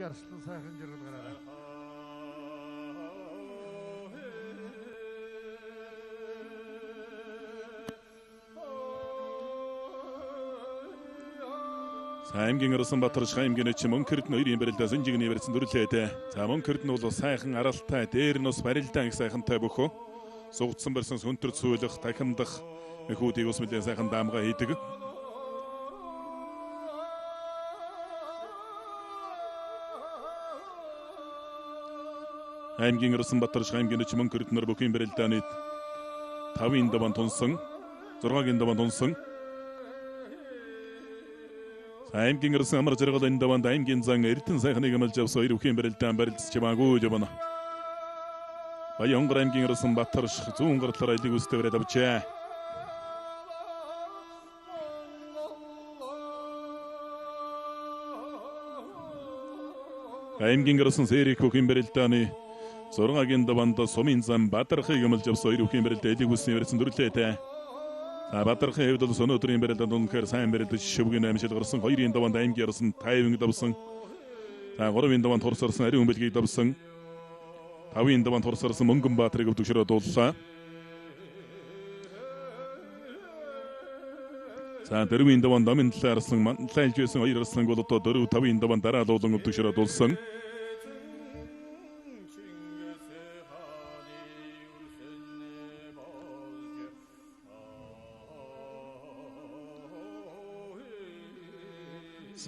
аймгийн арслан сайхан жаргалгараа. Аймгийн Оросонбаатар аймгийн эч Мөнхөрд ноёрын барилдаа Сэнжигний барьсан дүрлээд. За Мөнхөрд нь бол сайхан аралтай, дээр нь бас барилдаан их сайхантай бөхөө. Сугдсан барьсан сүнтэр цүүлэх, тахимдах мөхүүдийг ус мэдээ сайхан даамгаа хийдэг. Аймгийн Оросонбаатар аймгийн эч Мөнхөрд нөр бүхийн барилдааны 5-ын даван тунсан, 6-гийн даван тунсан. Аймгийн Оросын амар жаргалын даванд аймгийн зан Эрдэнэ сайхныг амлж авсан хоёр бүхийн барилдаан барилдаж чимаагүй явна. Баян аймгийн Оросонбаатар зүүн гартлаар аялыг үстэврээд авчээ. Аймгийн Оросын Сэрик бүхийн барилдааны 6-гийн даванд Сумын зам Баатархыг амлж авсан хоёр бүхийн барилдаан аялыг үсний барьсан дүрлээд. Баатархын хэвд бол өнөөдрийн барилдаанд үнэхээр сайн барилдаж шөвгийн амьшил гарсан 2-ын даванд аймгийн Оросын тайван давсан. 3-ын даванд хурсарсан ариун бэлгийг давсан. 5-ын даванд хурсарсан Мөнгөнбаатарыг өвдөгшрөө дууллаа. 4-ийн даванд Домын талаар арслан манлайлж байсан 2 арсланг бол одоо 4-5-ийн даванд дараа дуулан өвдөгшрөө дуулсан.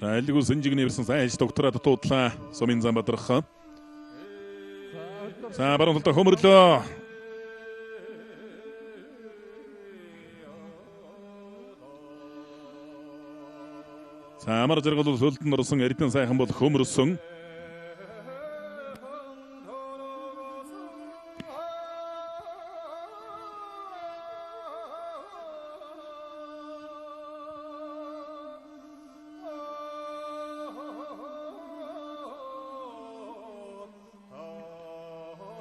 Айлгуу Сэнжигний барьсан сайж докторат дуудлаа Сумын зам Баатарх. За баруун талд хөмөрлөө. За амар жаргал бол хөлдөн орсон Эрдэнэ сайхан бол хөмөрсөн.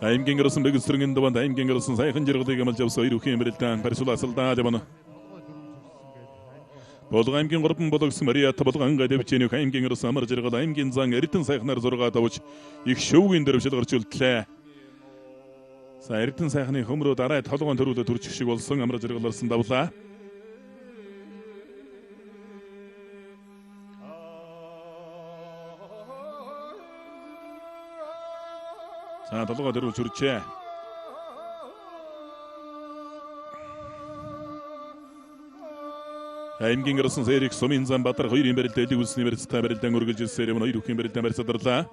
Аймгийн Оросын бэгсрэнгийн даванд аймгийн Оросын сайхан жаргалыг амлж авсан хоёр бүхийн барилдаан барьсуулаасалдаа явна. Болго аймгийн 3 бологсон Мариат болгон гадавчээнийх аймгийн Оросын амар жаргал аймгийн зан Эрдэнэ сайхнаар 6 давж их шөвгийн дөрвшил гарч үлдлээ. За Эрдэнэ сайхны хөмрөө дараа толгоон төрүүлээ төрчих шиг болсон амар жаргаларсан давлаа. За толгой дөрвөл сүрчээ. Аймгийн Оросын Сэрик Сумын зам Баатар 2-ын барилдаалыг үлсний барилдаа барилдаан үргэлж ирсээр юм 2 бүхийн барилдаан барьсадарлаа.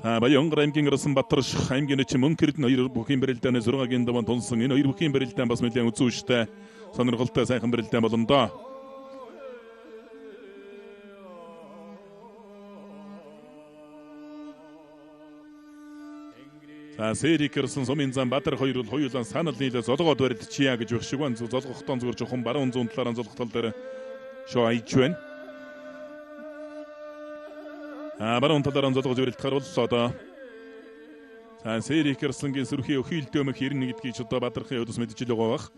За Баян аймгийн Оросонбаатар аймгийн эч Мөнхөрд 2 бүхийн барилдааны 6-гийн даван тунсан энэ 2 бүхийн барилдаан бас нэлээд үзүүштэй сонирхолтой сайхан барилдаан болно доо. За Сэрик Оросын Сумын зам Баатар 2 бол хоёулаа санал нийлээ золгоод барилдчихъя гэж байх шиг байна. Золгохтон зүгээр жоохон баруун зүүн талаар золгох тал дээр шоо айж байна. Баруун талаар золгож барилдахаар боллоо доо. За Сэрик Оросынгийн сүрхий өхийл дөмөх 91 гэдгийг ч одоо Баатархын өдөс мэдж л байгаа бах.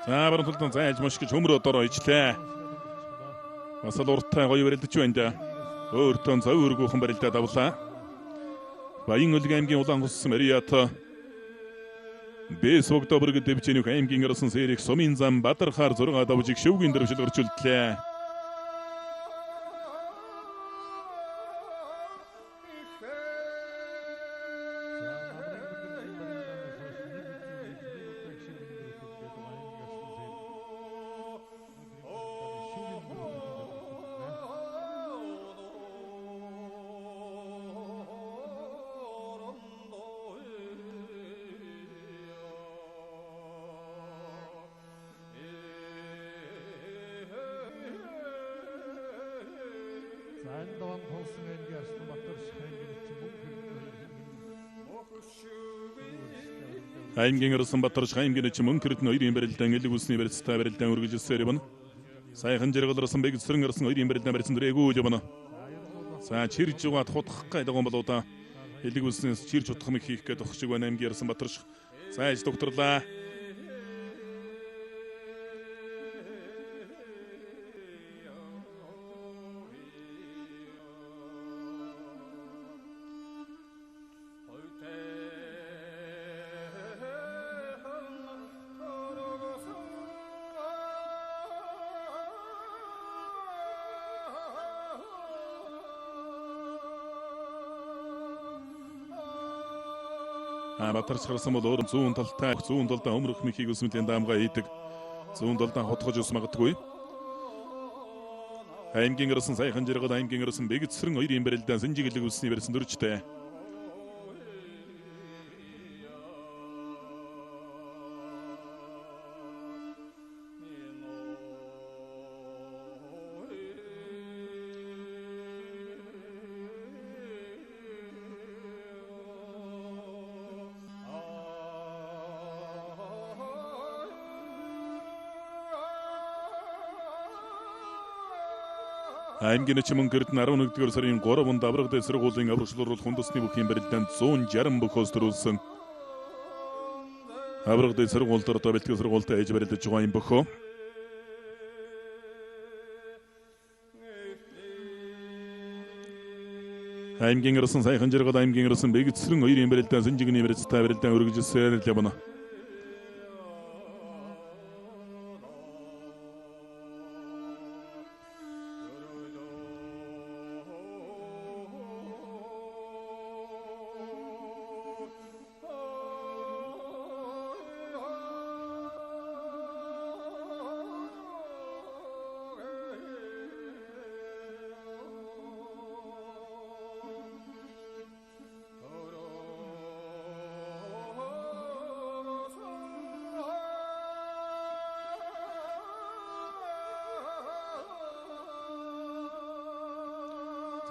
За баруун талд зайлж мош гэж хөмрөө дороо ижлээ. Бас л урттай гоё барилдаж байна да. Өөртөө зөвөргүйхэн барилдаа давлаа. Баян аймгийн улаан хус Мариат Бэс Октябрь гэдэг дэвчэнийх аймгийн Оросын Сэрик Сумын зам Баатархаар 6 давж их шөвгийн дөрвшил гарч үлдлээ. Даван тулсан аймгийн Оросонбаатар аймгийн эч Мөнхөрд Аймгийн Оросонбаатар аймгийн эч Мөнхөрд 2-ын барилдаан элэг үлсний барилдаа барилдаан үргэлжилсээр явна. Сайхан жаргаларсан бэгсрэн Оросын 2-ын барилдаан барьсан дөрэгүү явна. За чирж угаад хутгах гэдэг юм болоо да. Элэг үлснээс чирж утгах мэг хийх гэдэг шиг байна аймгийн Оросонбаатар. За иж докторлаа. Батарч гарсан бол өөр зүүн талдаа өмрөх мөхийг өсмөлийн даамга хийдэг. Зүүн талдаа хотгож ус магадгүй. Аймгийн гарсан сайхан жаргал аймгийн гарсан бэгцэрэн хоёрын барилдаан сэнжиглэг үсний барьсан дөрвчтэй. Аймгийн чимэн гэрд 11-р сарын 3-нд авраг дэс сургуулийн аврагчлуулах хүндэсний бүхийн барилдаанд 160 бөхөөс төрүүлсэн. Авраг дэс сургууль дор бэлтгэл сургуультай ээж барилдаж байгаа юм бөхөө. Аймгийн гарсан сайхан жаргал аймгийн гарсан бэгцэрэн хоёрын барилдаан сэнжигний барилцтай барилдаан өргөжсөөр явна.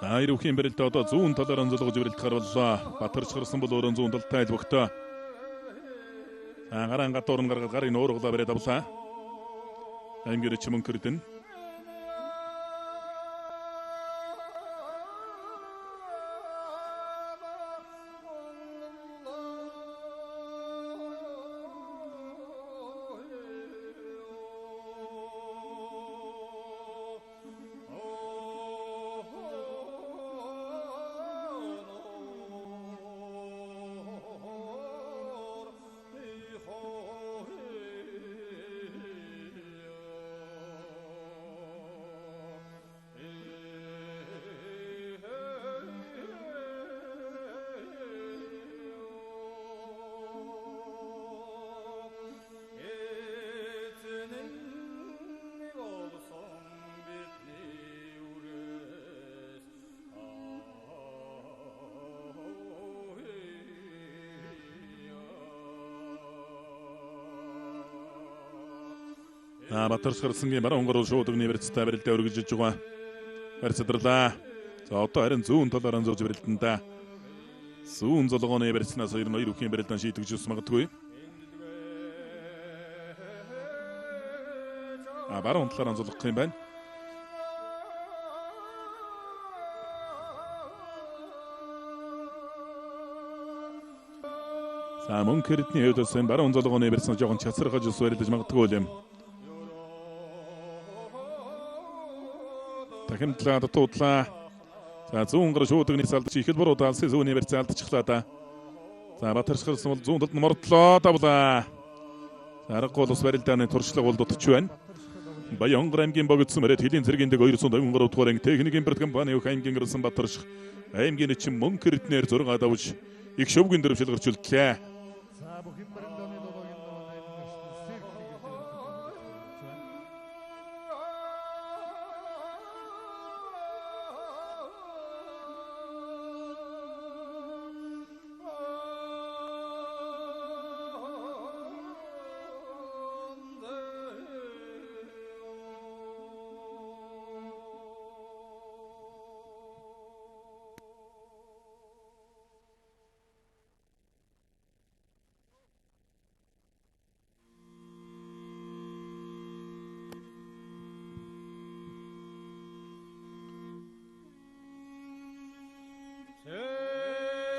Айруухийн барилдаа одоо зүүн талаар анзуулгаж барилдахаар боллоо. Батарч гарсан бол өөрөө зүүн талтай л бөхтөө. Гараан гадуурн гаргаад гарыг нуурглаа бариад авлаа. Аймгийн чимэн гэрдэн. Батарч гарсангийн баруун гаруул шууд өгний барилцтай барилдаа өргөжж байгаа. Барьцадралаа. За одоо харин зүүн талаар анзуулж барилдана. Зүүн золгооны барилцнаас хоёр үхийн барилдаан шийдэгч ус магадгүй. Баруун талаар анзуулах юм байна. За мөн кэрдний хувьд бас баруун золгооны барилцнаас жоохон чацрахаж ус барилдаж магадгүй юм. Дахин туудлаа. За зүүн гар шуудагны салдч ихэл буруу талсын зүүнний барьцаа алдчихлаа да. За Батарч гарсан бол зүүн талд мордлоо давлаа. За аргагүй ус барилдааны туршлага бол дутж байна. Баянгар аймгийн богдсон мөрөд хэлийн цэргийн дэг 253 дугаар анги техник импорт компани аймгийн гарсан Батарч аймгийн чин мөн кэрднээр 6 давж их шөвгөн дөрвшил гарч үлдлээ. За бүхэн барилдааны долоогийн даваа аймгийн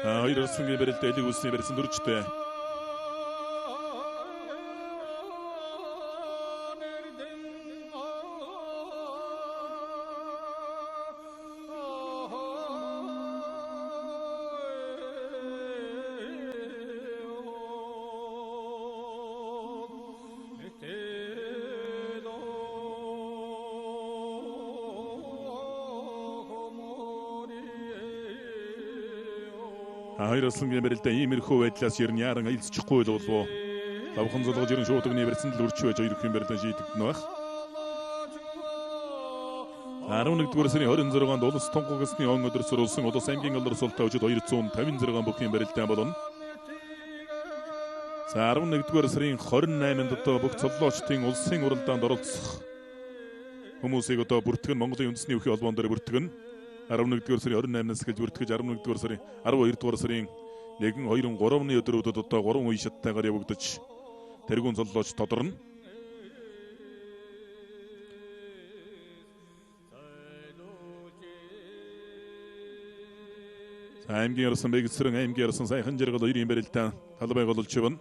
Хоёр өсөнгийн барилдаа элэг үсний барьсан дөрвчтэй. Хоёрослон гэмэрэлтэй иймэрхүү байдлаас ер нь яран аялцчихгүй л болов. Лавхан золгож ирэн шууд нэрсэн л үрч байж хоёр хэмбэрлэн шийдэгдэн байх. 11-р сарын 26-нд улс тунгагсны он өдөр сурулсан улс аймгийн алдар султаа өчид 256 бүхний барилдаан болно. За 11-р сарын 28-нд одоо бүх цоллоочдын улсын уралдаанд оролцох хүмүүсийг одоо бүртгэн Монголын үндэсний өвхийн холбоон дээр бүртгэн 11-р сарын 28-наас эхэлж бүртгэж 11-р сарын 12-р сарын 1, 2, 3-ны өдрүүдэд одоо 3 үе шаттайгаар явагдаж тэргүүн цоллооч тодорно. аймгийн орсон Бэгсрэн аймгийн орсон Сайхан Жаргал хоёрын барилдаан талбай голж явна.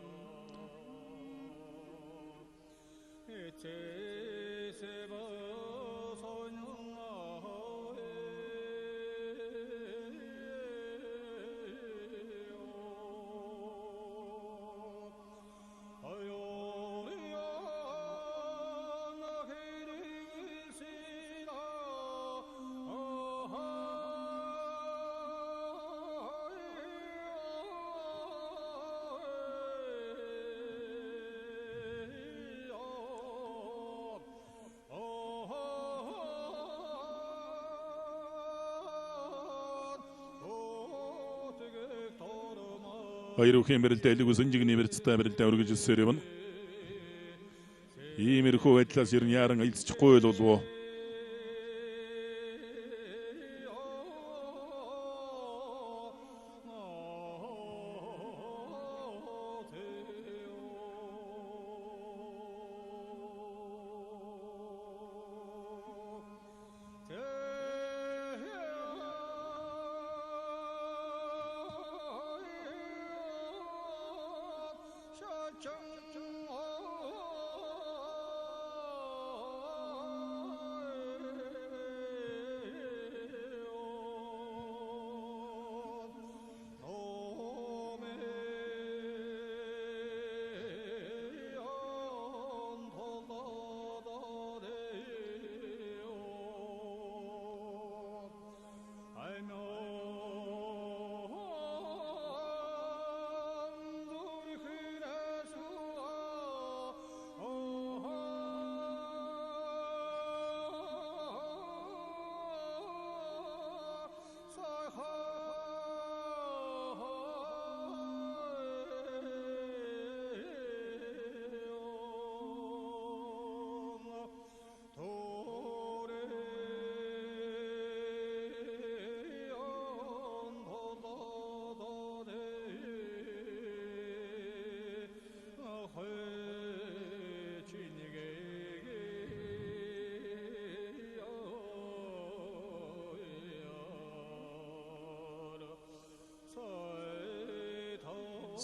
Хоёр бүхний барилдаан элэг үсэнжигний барилдаан барилдаан үргэлжилсээр явна. Иймэрхүү байдлаас ер нь яран аялцчихгүй л болов.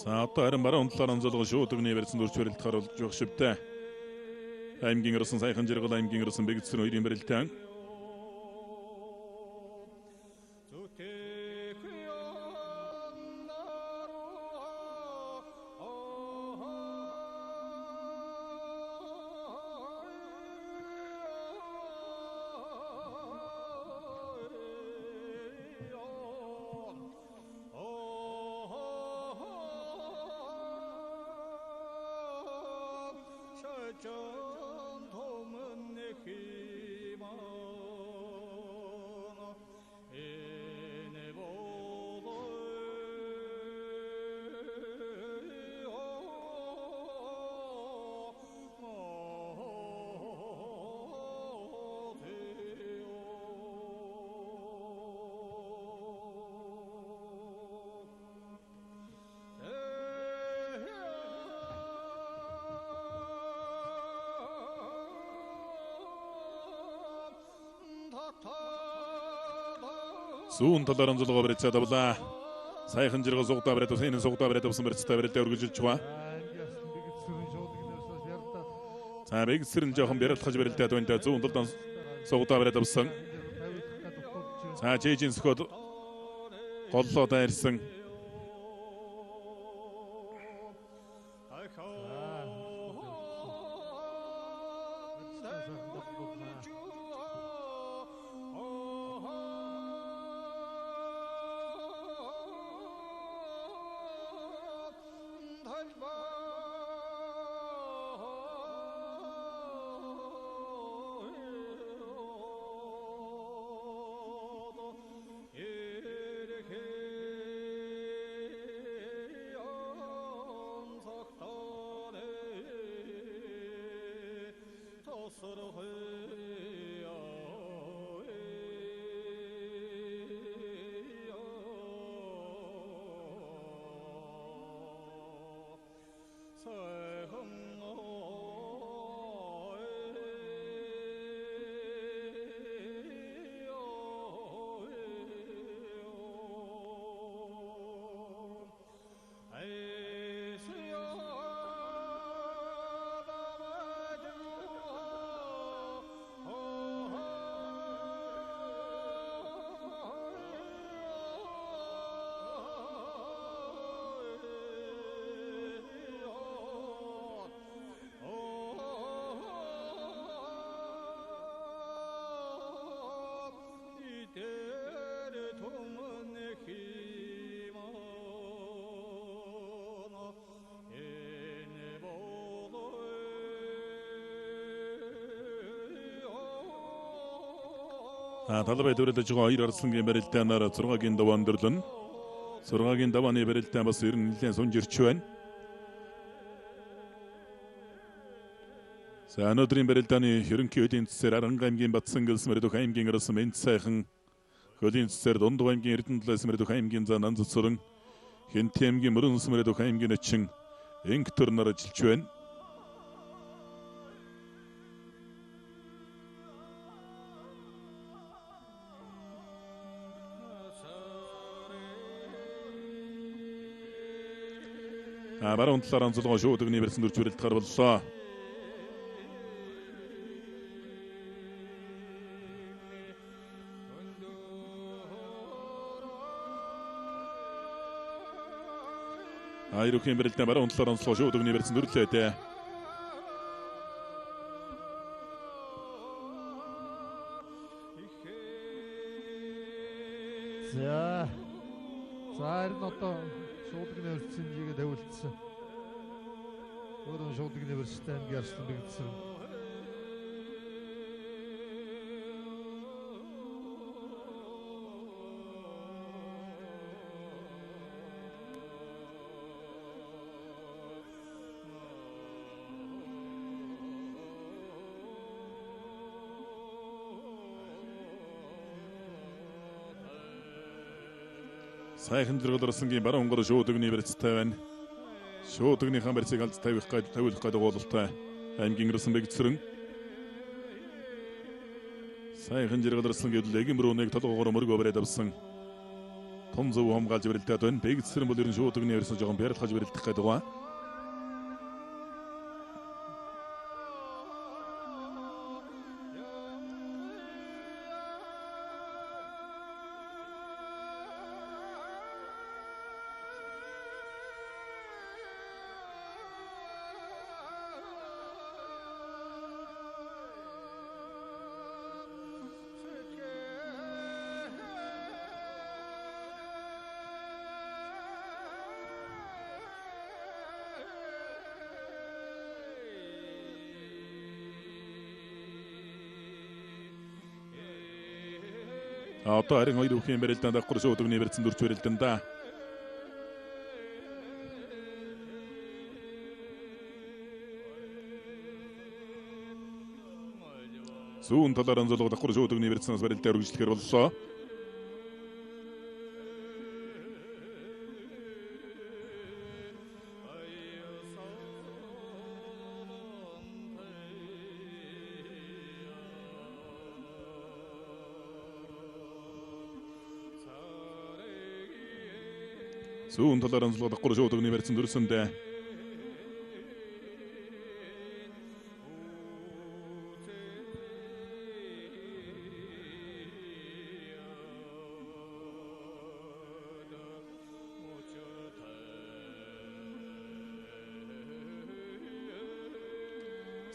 За одоо харин баруун талаар онцолгоо шууд өгний барьсан дүрч барилдахаар болж байх шивтэй. Аймгийн орсон Сайхан Жаргал аймгийн орсон Бэгсрэн хоёрын барилдаан. Зүүн талаар онцлогоо барьцаад авлаа. Сайхан Жаргал сугдаа барьд энэ сугдаа барьд авсан барьцтай барилдаа үргэлжилж байгаа. За Бэгсрэн жоохон бяралхаж барилдаад байна. Зүүн талд сугдаа барьд авсан. За Жэжин сөхөд голлоо дайрсан. талбай төрөлж байгаа хоёр арслангийн барилдаанаар 6-гийн даваа өндөрлөн. 6-гийн давааны барилдаан бас ер нь нэлээд сунжирч байна. За өнөөдрийн барилдааны ерөнхий хөлийн цэсээр Аранга аймгийн Батсан гэлс мөрөдөх аймгийн арс Мэнт сайхан, хөлийн цэсээр Дундав аймгийн Эрдэнэтлээс мөрөдөх аймгийн Занан цэцэрэн, Хэнти аймгийн Мөрөнс мөрөдөх аймгийн Очин энг төрнөр ажиллаж байна. Баруун талаар онцлогоо шууд өгний барьсан дөрж барилт гарваллаа. Айрукийн барилтаа баруун талаар онцлогоо шууд өгний барьсан дөрлөөтэй. За харин одоо шуудганы өрцөнжигээ тавилдсан. Өөрөө шуудганы өрсөлтэй аймгийн арслан бэгдсэн. Сайхан зэрэглэрсэнгийн баруун гол шууд өгний барьцтай байна. Шууд өгнийхэн барьцыг алд тавих гэдэг уулалтай аймгийн ирсэн бэгцэрэн. Сайхан зэрэглэрсэн гэвэл эгэн мөрөөнийг толгоогоор мөргөө бариад авсан. Тун зөв хамгаалж барилдаад байна. Бэгцэрэн бол ерөн шууд өгний барьсан жоохон бярлахаж барилдах гэдэг ба. Одоо харин хоёр үхийн барилдаанд давхар шууд өгний барьсан дөрч барилдан да. Зүүн талаар онцлог давхар шууд өгний барьсанаас барилдаа үргэлжлэхээр боллоо. Зүүн талаар онцлог давхар шууд өгний барьсан дөрсөндөө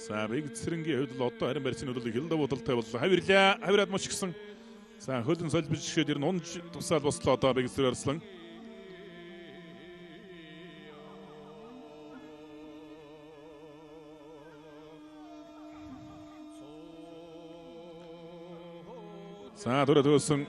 За бэгцрэнгийн хувьд л одоо харин барьцны хөдөлгөөн хилдэг бодолтой боллоо. Хавирлаа. Хавираад муч гисэн. За хөлн солбижгээд ер нь унж тусаал бослоо одоо бэгцэр арслан. За төрөөсөн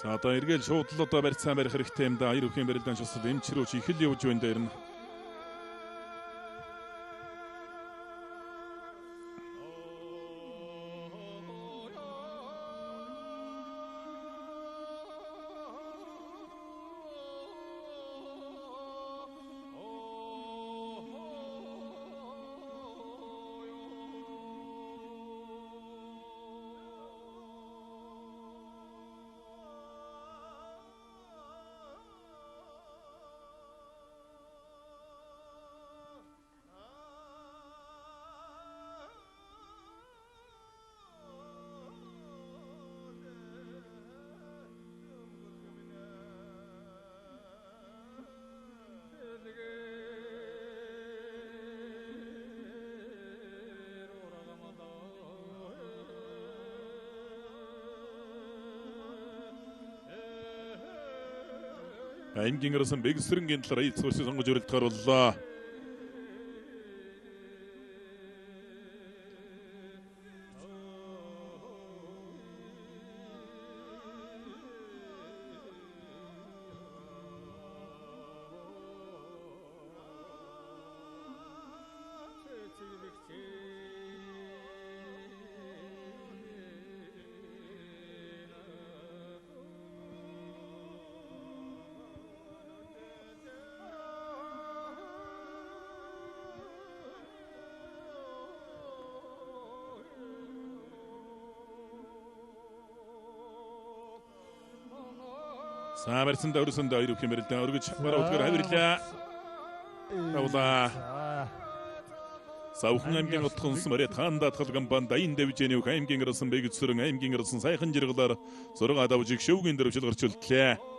За одоо эргээл шууд л одоо барьцаан барих хэрэгтэй юм да. Аяр бүхэн барилдаан шусад эмчрүүч их л явж байна дээр нь. аймгийн арсан бэгсрэнгийн талаар эцсүүсийг сонгож өрөлдөхөр боллоо. Самарсанд өрсөнд аяр бүхэн барилдаан өргөж баруутгаар хавирлаа. Тавлаа. Савхан аймгийн утгын мөрөд хаанда татгалган бан дайн дэвжэний аймгийн арсан бэгцэрэн аймгийн арсан сайхан жиргалаар зураг адавжиг шөвгийн дөрвжил гарч үлдлээ.